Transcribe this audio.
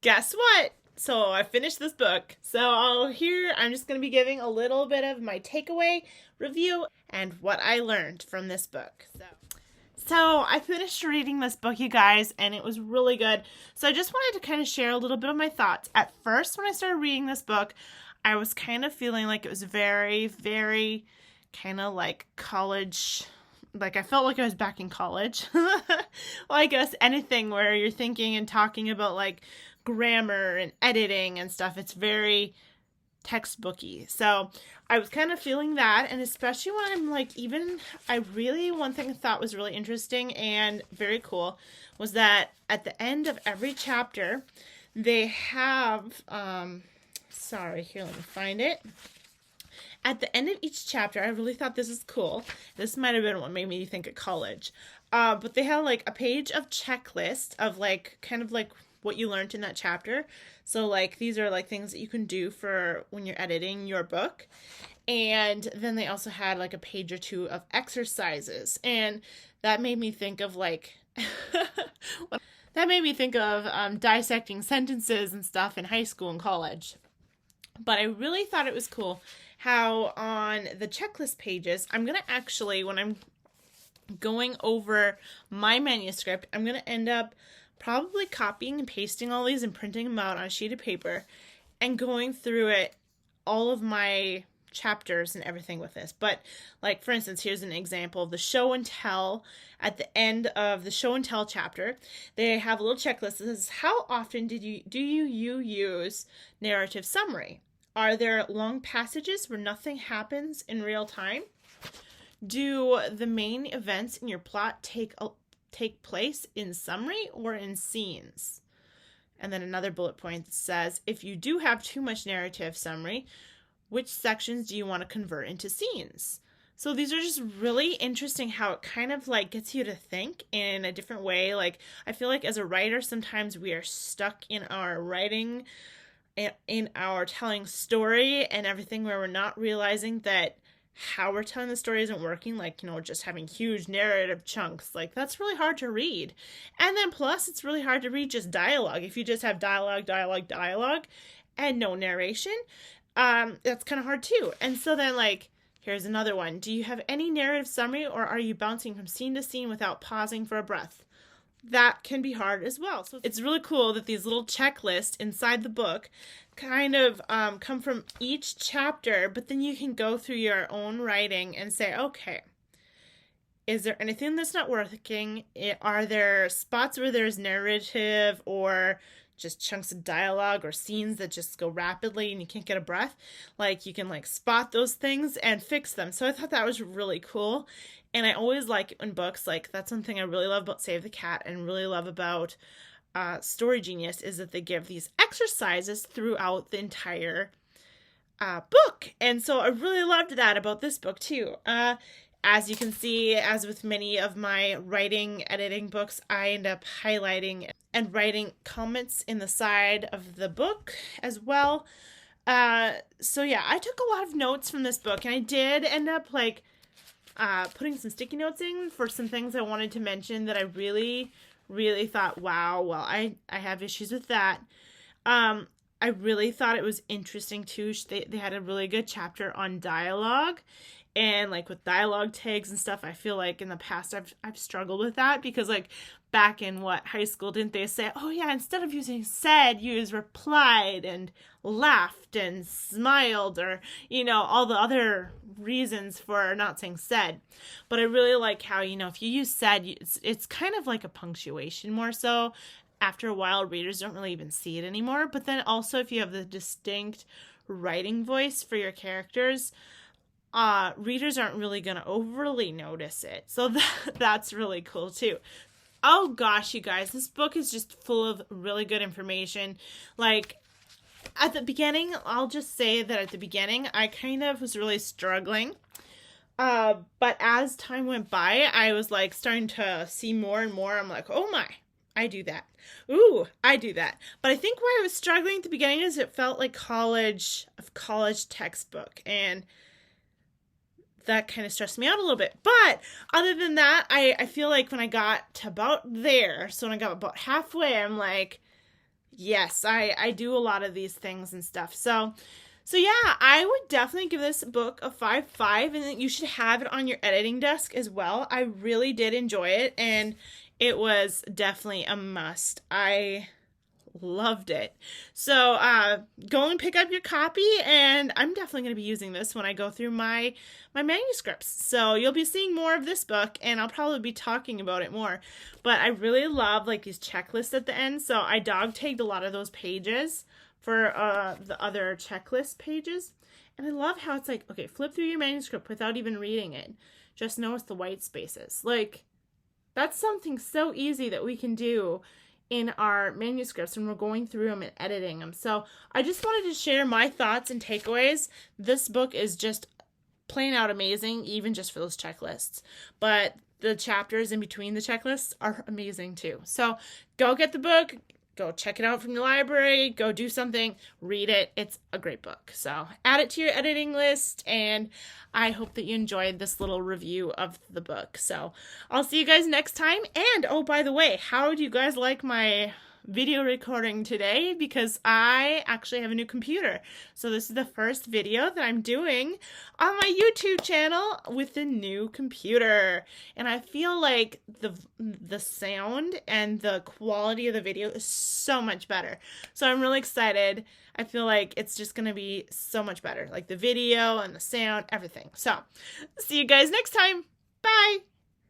guess what? So I finished this book. So here I'm just going to be giving a little bit of my takeaway review and what I learned from this book. So I finished reading this book, you guys, and it was really good. So I just wanted to kind of share a little bit of my thoughts. At first, when I started reading this book, I was kind of feeling like it was very, very kind of like college. Like I felt like I was back in college. Well, I guess anything where you're thinking and talking about like grammar and editing and stuff, it's very textbooky. So I was kind of feeling that, and especially when I'm like, one thing I thought was really interesting and very cool was that at the end of every chapter, they have, sorry, here, let me find it. At the end of each chapter, I really thought this is cool. This might have been what made me think of college. But they have like a page of checklist of like, kind of like what you learned in that chapter. So like these are like things that you can do for when you're editing your book. And then they also had like a page or two of exercises. And that made me think of like dissecting sentences and stuff in high school and college. But I really thought it was cool how on the checklist pages, I'm going to actually, when I'm going over my manuscript, I'm going to end up probably copying and pasting all these and printing them out on a sheet of paper and going through it, all of my chapters and everything with this. But like, for instance, here's an example of the show and tell. At the end of the show and tell chapter, they have a little checklist that says, how often do you use narrative summary? Are there long passages where nothing happens in real time? Do the main events in your plot take place in summary or in scenes? And then another bullet point that says, if you do have too much narrative summary, which sections do you want to convert into scenes? So these are just really interesting how it kind of like gets you to think in a different way. Like I feel like as a writer, sometimes we are stuck in our writing, in our telling story and everything, where we're not realizing that how we're telling the story isn't working. Like, just having huge narrative chunks, like that's really hard to read. And then plus it's really hard to read just dialogue. If you just have dialogue and no narration, that's kind of hard too. And so then like, here's another one. Do you have any narrative summary, or are you bouncing from scene to scene without pausing for a breath? That can be hard as well. So it's really cool that these little checklists inside the book kind of come from each chapter, but then you can go through your own writing and say, okay, is there anything that's not working? Are there spots where there's narrative or just chunks of dialogue or scenes that just go rapidly and you can't get a breath? Like you can like spot those things and fix them. So I thought that was really cool. And I always like in books, like that's one thing I really love about Save the Cat and really love about Story Genius, is that they give these exercises throughout the entire book. And so I really loved that about this book too. As you can see, as with many of my writing, editing books, I end up highlighting and writing comments in the side of the book as well. So yeah, I took a lot of notes from this book, and I did end up like putting some sticky notes in for some things I wanted to mention that I really, really thought, wow, well, I have issues with that. I really thought it was interesting too. They had a really good chapter on dialogue, and like with dialogue tags and stuff, I feel like in the past I've struggled with that, because like back in high school, didn't they say, oh yeah, instead of using said, use replied and laughed and smiled, or all the other reasons for not saying said. But I really like how, if you use said, it's kind of like a punctuation more so. After a while, readers don't really even see it anymore. But then also, if you have the distinct writing voice for your characters, readers aren't really going to overly notice it. So that's really cool too. Oh gosh, you guys, this book is just full of really good information. Like at the beginning, I'll just say that at the beginning, I kind of was really struggling. But as time went by, I was like starting to see more and more. I'm like, oh my, I do that. Ooh, I do that. But I think where I was struggling at the beginning is it felt like college textbook, and that kind of stressed me out a little bit. But other than that, I feel like when I got to about there, so when I got about halfway, I'm like, Yes, I do a lot of these things and stuff. So yeah, I would definitely give this book a 5.5, and then you should have it on your editing desk as well. I really did enjoy it, and it was definitely a must. I loved it. So go and pick up your copy, and I'm definitely going to be using this when I go through my manuscripts. So you'll be seeing more of this book, and I'll probably be talking about it more. But I really love like these checklists at the end. So I dog tagged a lot of those pages for the other checklist pages. And I love how it's like, okay, flip through your manuscript without even reading it. Just notice the white spaces. Like, that's something so easy that we can do in our manuscripts when we're going through them and editing them. So I just wanted to share my thoughts and takeaways. This book is just plain out amazing, even just for those checklists. But the chapters in between the checklists are amazing too. So go get the book. Go check it out from the library. Go do something. Read it. It's a great book. So add it to your editing list. And I hope that you enjoyed this little review of the book. So I'll see you guys next time. And oh, by the way, how do you guys like my video recording today? Because I actually have a new computer. So this is the first video that I'm doing on my YouTube channel with the new computer. And I feel like the sound and the quality of the video is so much better. So I'm really excited. I feel like it's just going to be so much better. Like the video and the sound, everything. So see you guys next time. Bye.